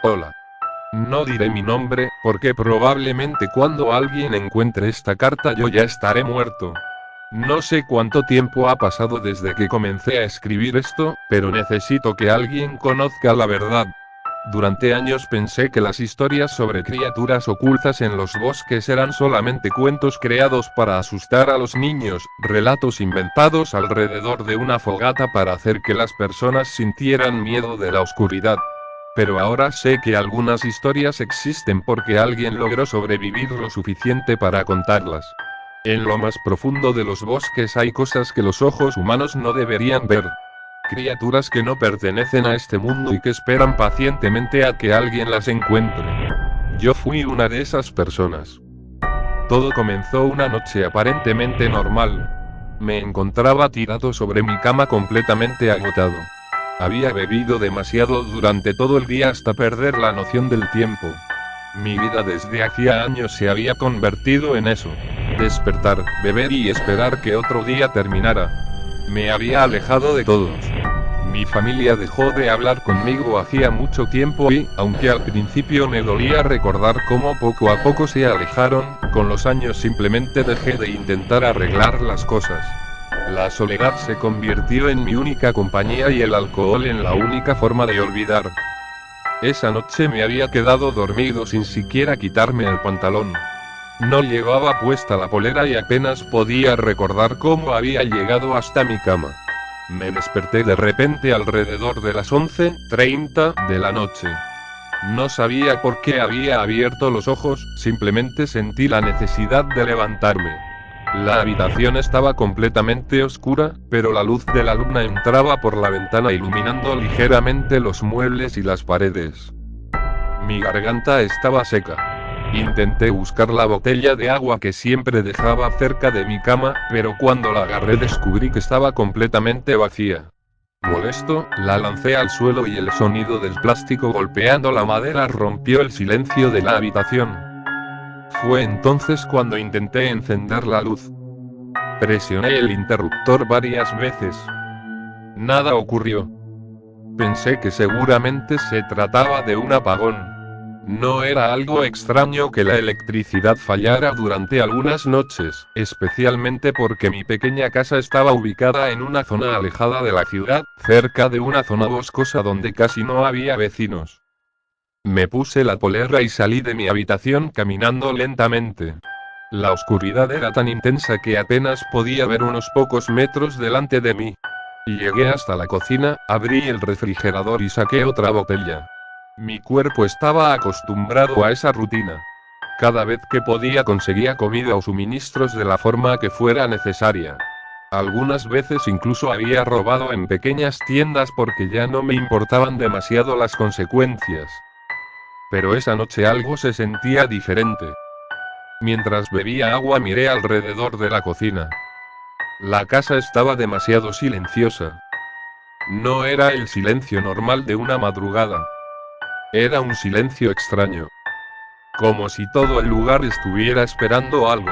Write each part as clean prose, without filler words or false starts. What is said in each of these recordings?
Hola. No diré mi nombre, porque probablemente cuando alguien encuentre esta carta yo ya estaré muerto. No sé cuánto tiempo ha pasado desde que comencé a escribir esto, pero necesito que alguien conozca la verdad. Durante años pensé que las historias sobre criaturas ocultas en los bosques eran solamente cuentos creados para asustar a los niños, relatos inventados alrededor de una fogata para hacer que las personas sintieran miedo de la oscuridad. Pero ahora sé que algunas historias existen porque alguien logró sobrevivir lo suficiente para contarlas. En lo más profundo de los bosques hay cosas que los ojos humanos no deberían ver. Criaturas que no pertenecen a este mundo y que esperan pacientemente a que alguien las encuentre. Yo fui una de esas personas. Todo comenzó una noche aparentemente normal. Me encontraba tirado sobre mi cama completamente agotado. Había bebido demasiado durante todo el día hasta perder la noción del tiempo. Mi vida desde hacía años se había convertido en eso. Despertar, beber y esperar que otro día terminara. Me había alejado de todos. Mi familia dejó de hablar conmigo hacía mucho tiempo y, aunque al principio me dolía recordar cómo poco a poco se alejaron, con los años simplemente dejé de intentar arreglar las cosas. La soledad se convirtió en mi única compañía y el alcohol en la única forma de olvidar. Esa noche me había quedado dormido sin siquiera quitarme el pantalón. No llevaba puesta la polera y apenas podía recordar cómo había llegado hasta mi cama. Me desperté de repente alrededor de las 11:30 de la noche. No sabía por qué había abierto los ojos, simplemente sentí la necesidad de levantarme. La habitación estaba completamente oscura, pero la luz de la luna entraba por la ventana iluminando ligeramente los muebles y las paredes. Mi garganta estaba seca. Intenté buscar la botella de agua que siempre dejaba cerca de mi cama, pero cuando la agarré descubrí que estaba completamente vacía. Molesto, la lancé al suelo y el sonido del plástico golpeando la madera rompió el silencio de la habitación. Fue entonces cuando intenté encender la luz. Presioné el interruptor varias veces. Nada ocurrió. Pensé que seguramente se trataba de un apagón. No era algo extraño que la electricidad fallara durante algunas noches, especialmente porque mi pequeña casa estaba ubicada en una zona alejada de la ciudad, cerca de una zona boscosa donde casi no había vecinos. Me puse la polera y salí de mi habitación caminando lentamente. La oscuridad era tan intensa que apenas podía ver unos pocos metros delante de mí. Llegué hasta la cocina, abrí el refrigerador y saqué otra botella. Mi cuerpo estaba acostumbrado a esa rutina. Cada vez que podía conseguía comida o suministros de la forma que fuera necesaria. Algunas veces incluso había robado en pequeñas tiendas porque ya no me importaban demasiado las consecuencias. Pero esa noche algo se sentía diferente. Mientras bebía agua miré alrededor de la cocina. La casa estaba demasiado silenciosa. No era el silencio normal de una madrugada. Era un silencio extraño. Como si todo el lugar estuviera esperando algo.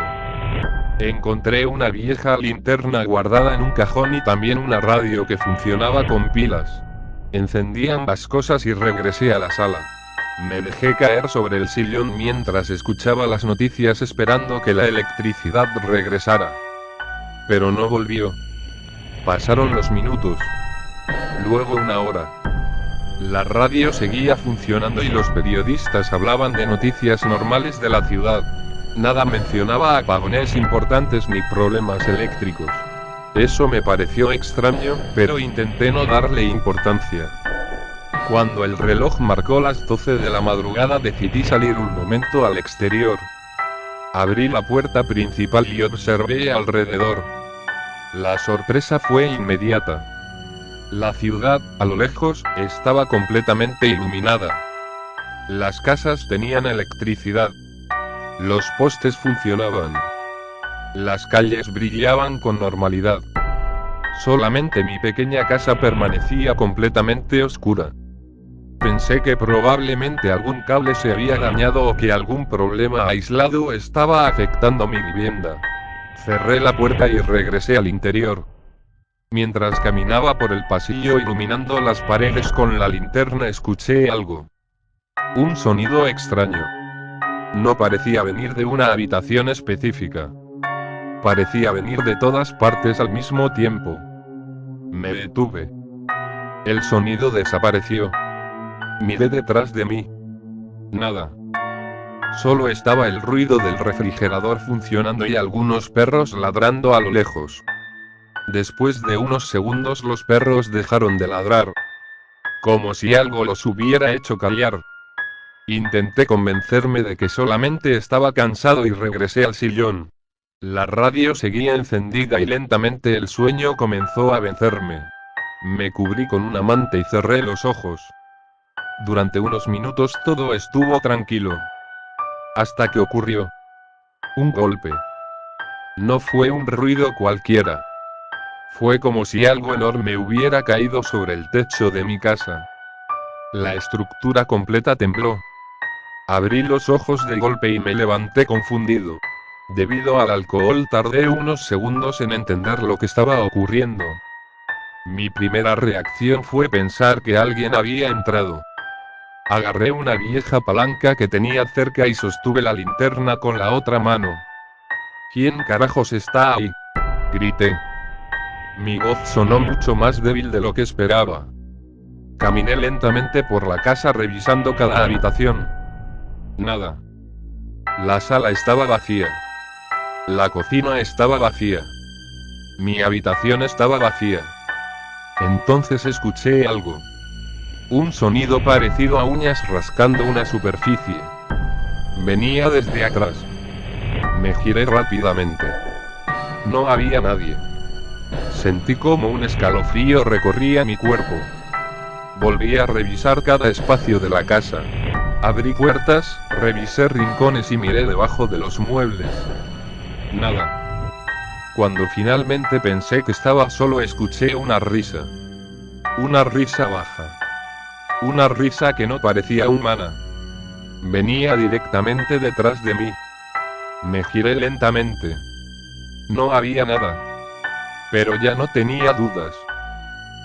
Encontré una vieja linterna guardada en un cajón y también una radio que funcionaba con pilas. Encendí ambas cosas y regresé a la sala. Me dejé caer sobre el sillón mientras escuchaba las noticias esperando que la electricidad regresara. Pero no volvió. Pasaron los minutos. Luego una hora. La radio seguía funcionando y los periodistas hablaban de noticias normales de la ciudad. Nada mencionaba apagones importantes ni problemas eléctricos. Eso me pareció extraño, pero intenté no darle importancia. Cuando el reloj marcó las 12 de la madrugada decidí salir un momento al exterior. Abrí la puerta principal y observé alrededor. La sorpresa fue inmediata. La ciudad, a lo lejos, estaba completamente iluminada. Las casas tenían electricidad. Los postes funcionaban. Las calles brillaban con normalidad. Solamente mi pequeña casa permanecía completamente oscura. Pensé que probablemente algún cable se había dañado o que algún problema aislado estaba afectando mi vivienda. Cerré la puerta y regresé al interior. Mientras caminaba por el pasillo iluminando las paredes con la linterna escuché algo. Un sonido extraño. No parecía venir de una habitación específica. Parecía venir de todas partes al mismo tiempo. Me detuve. El sonido desapareció. Miré detrás de mí. Nada. Solo estaba el ruido del refrigerador funcionando y algunos perros ladrando a lo lejos. Después de unos segundos los perros dejaron de ladrar. Como si algo los hubiera hecho callar. Intenté convencerme de que solamente estaba cansado y regresé al sillón. La radio seguía encendida y lentamente el sueño comenzó a vencerme. Me cubrí con una manta y cerré los ojos. Durante unos minutos todo estuvo tranquilo. Hasta que ocurrió un golpe. No fue un ruido cualquiera. Fue como si algo enorme hubiera caído sobre el techo de mi casa. La estructura completa tembló. Abrí los ojos de golpe y me levanté confundido. Debido al alcohol tardé unos segundos en entender lo que estaba ocurriendo. Mi primera reacción fue pensar que alguien había entrado. Agarré una vieja palanca que tenía cerca y sostuve la linterna con la otra mano. ¿Quién carajos está ahí?, grité. Mi voz sonó mucho más débil de lo que esperaba. Caminé lentamente por la casa revisando cada habitación. Nada. La sala estaba vacía. La cocina estaba vacía. Mi habitación estaba vacía. Entonces escuché algo. Un sonido parecido a uñas rascando una superficie. Venía desde atrás. Me giré rápidamente. No había nadie. Sentí como un escalofrío recorría mi cuerpo. Volví a revisar cada espacio de la casa. Abrí puertas, revisé rincones y miré debajo de los muebles. Nada. Cuando finalmente pensé que estaba solo, escuché una risa. Una risa baja. Una risa que no parecía humana. Venía directamente detrás de mí. Me giré lentamente. No había nada. Pero ya no tenía dudas.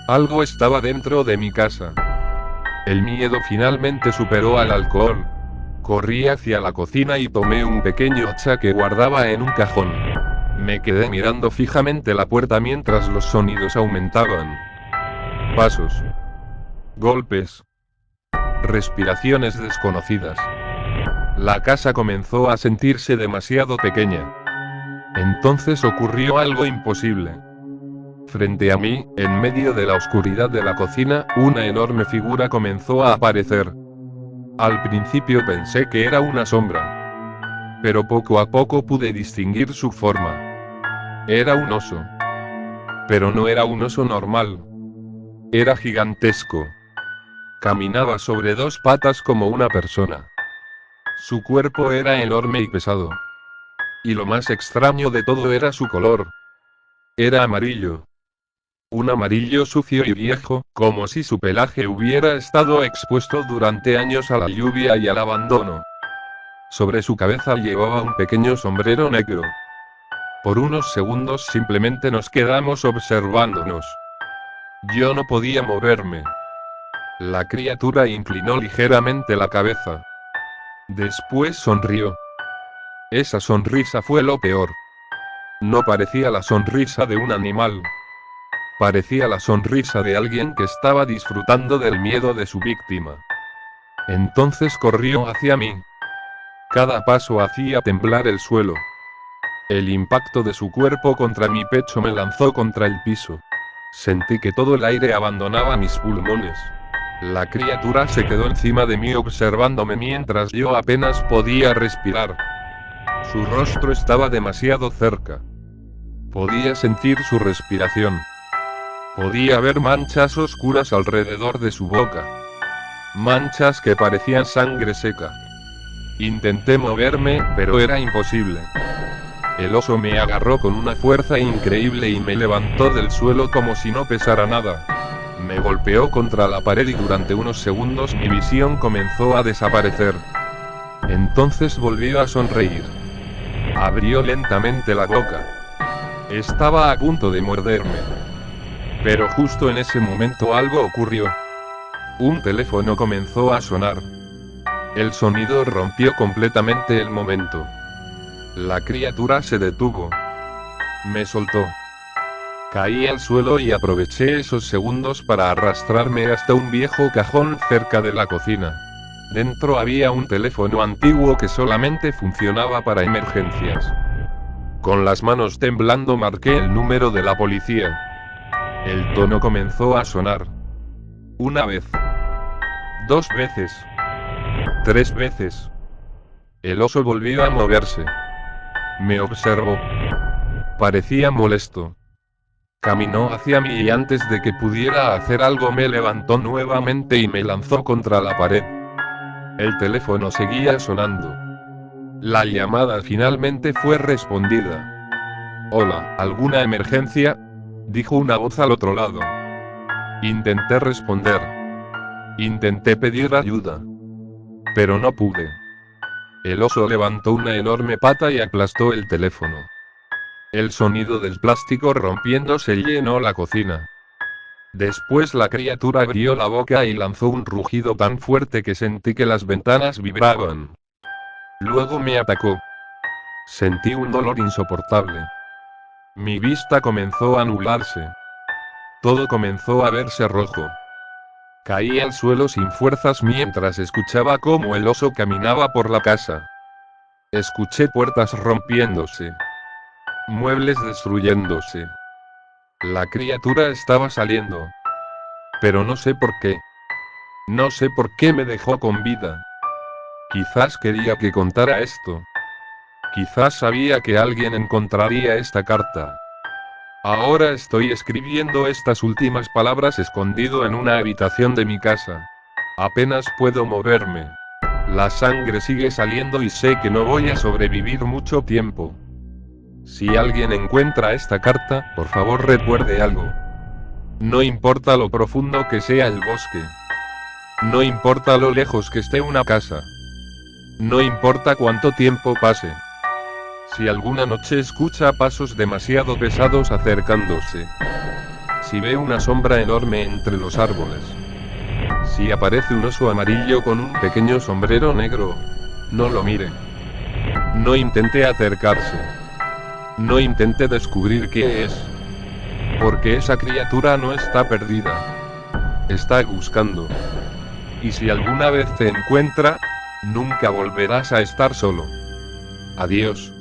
Algo estaba dentro de mi casa. El miedo finalmente superó al alcohol. Corrí hacia la cocina y tomé un pequeño hacha que guardaba en un cajón. Me quedé mirando fijamente la puerta mientras los sonidos aumentaban. Pasos. Golpes. Respiraciones desconocidas. La casa comenzó a sentirse demasiado pequeña. Entonces ocurrió algo imposible. Frente a mí, en medio de la oscuridad de la cocina, una enorme figura comenzó a aparecer. Al principio pensé que era una sombra. Pero poco a poco pude distinguir su forma. Era un oso. Pero no era un oso normal. Era gigantesco. Caminaba sobre dos patas como una persona. Su cuerpo era enorme y pesado. Y lo más extraño de todo era su color. Era amarillo. Un amarillo sucio y viejo, como si su pelaje hubiera estado expuesto durante años a la lluvia y al abandono. Sobre su cabeza llevaba un pequeño sombrero negro. Por unos segundos simplemente nos quedamos observándonos. Yo no podía moverme. La criatura inclinó ligeramente la cabeza. Después sonrió. Esa sonrisa fue lo peor. No parecía la sonrisa de un animal. Parecía la sonrisa de alguien que estaba disfrutando del miedo de su víctima. Entonces corrió hacia mí. Cada paso hacía temblar el suelo. El impacto de su cuerpo contra mi pecho me lanzó contra el piso. Sentí que todo el aire abandonaba mis pulmones. La criatura se quedó encima de mí observándome mientras yo apenas podía respirar. Su rostro estaba demasiado cerca. Podía sentir su respiración. Podía ver manchas oscuras alrededor de su boca. Manchas que parecían sangre seca. Intenté moverme, pero era imposible. El oso me agarró con una fuerza increíble y me levantó del suelo como si no pesara nada. Me golpeó contra la pared y durante unos segundos mi visión comenzó a desaparecer. Entonces volvió a sonreír. Abrió lentamente la boca. Estaba a punto de morderme. Pero justo en ese momento algo ocurrió. Un teléfono comenzó a sonar. El sonido rompió completamente el momento. La criatura se detuvo. Me soltó. Caí al suelo y aproveché esos segundos para arrastrarme hasta un viejo cajón cerca de la cocina. Dentro había un teléfono antiguo que solamente funcionaba para emergencias. Con las manos temblando marqué el número de la policía. El tono comenzó a sonar. Una vez. 2 veces. 3 veces. El oso volvió a moverse. Me observó. Parecía molesto. Caminó hacia mí y antes de que pudiera hacer algo me levantó nuevamente y me lanzó contra la pared. El teléfono seguía sonando. La llamada finalmente fue respondida. Hola, ¿alguna emergencia?, dijo una voz al otro lado. Intenté responder. Intenté pedir ayuda. Pero no pude. El oso levantó una enorme pata y aplastó el teléfono. El sonido del plástico rompiéndose llenó la cocina. Después la criatura abrió la boca y lanzó un rugido tan fuerte que sentí que las ventanas vibraban. Luego me atacó. Sentí un dolor insoportable. Mi vista comenzó a nublarse. Todo comenzó a verse rojo. Caí al suelo sin fuerzas mientras escuchaba cómo el oso caminaba por la casa. Escuché puertas rompiéndose. Muebles destruyéndose. La criatura estaba saliendo. Pero no sé por qué. No sé por qué me dejó con vida. Quizás quería que contara esto. Quizás sabía que alguien encontraría esta carta. Ahora estoy escribiendo estas últimas palabras escondido en una habitación de mi casa. Apenas puedo moverme. La sangre sigue saliendo y sé que no voy a sobrevivir mucho tiempo. Si alguien encuentra esta carta, por favor recuerde algo. No importa lo profundo que sea el bosque. No importa lo lejos que esté una casa. No importa cuánto tiempo pase. Si alguna noche escucha pasos demasiado pesados acercándose. Si ve una sombra enorme entre los árboles. Si aparece un oso amarillo con un pequeño sombrero negro, no lo mire. No intente acercarse. No intente descubrir qué es. Porque esa criatura no está perdida. Está buscando. Y si alguna vez te encuentra, nunca volverás a estar solo. Adiós.